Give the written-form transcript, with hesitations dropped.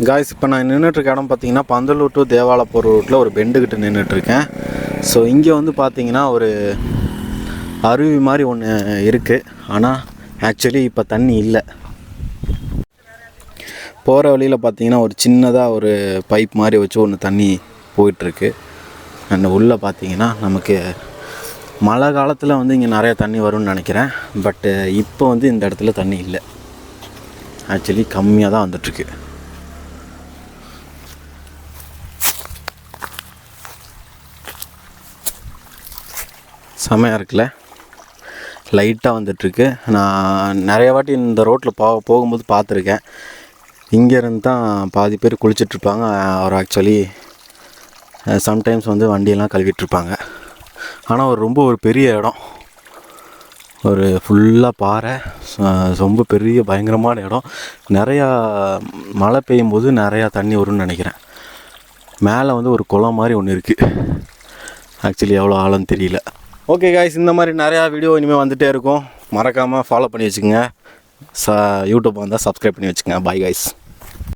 Guys, இப்போ நான் நின்றுட்டுருக்க இடம் பார்த்தீங்கன்னா பந்தலூர் டு தேவாலயம் போகிற ரூட்டில் ஒரு பெண்டுக்கிட்ட நின்றுட்டுருக்கேன். ஸோ இங்கே வந்து பார்த்தீங்கன்னா ஒரு அருவி மாதிரி ஒன்று இருக்குது. ஆனால் ஆக்சுவலி இப்போ தண்ணி இல்லை. போகிற வழியில் பார்த்தீங்கன்னா ஒரு சின்னதாக ஒரு பைப் மாதிரி வச்சு ஒன்று தண்ணி போயிட்டுருக்கு. அண்ட் உள்ளே பார்த்தீங்கன்னா நமக்கு மழை காலத்தில் வந்து இங்கே நிறைய தண்ணி வரும்னு நினைக்கிறேன். பட்டு இப்போ வந்து இந்த இடத்துல தண்ணி இல்லை. ஆக்சுவலி கம்மியாக தான் வந்துட்டுருக்கு. செமையாக இருக்குல்ல, லைட்டாக வந்துட்டுருக்கு. நான் நிறைய வாட்டி இந்த ரோட்டில் போகும்போது பார்த்துருக்கேன். இங்கேருந்து தான் பாதி பேர் குளிச்சிட்ருப்பாங்க. அவர் ஆக்சுவலி சம்டைம்ஸ் வந்து வண்டியெல்லாம் கழுவிட்டுருப்பாங்க. ஆனால் ஒரு பெரிய இடம், ஒரு ஃபுல்லாக பாறை, ரொம்ப பெரிய பயங்கரமான இடம். நிறையா மழை பெய்யும் போது நிறையா தண்ணி வரும்னு நினைக்கிறேன். மேலே வந்து ஒரு குளம் மாதிரி ஒன்று இருக்குது. ஆக்சுவலி எவ்வளோ ஆழம்னு தெரியல. ஓகே காய்ஸ், இந்த மாதிரி நிறையா வீடியோ இனிமேல் வந்துகிட்டே இருக்கும். மறக்காமல் ஃபாலோ பண்ணி வச்சுக்கோங்க. யூடியூப் வந்தால் சப்ஸ்கிரைப் பண்ணி வச்சுக்கோங்க. Bye guys.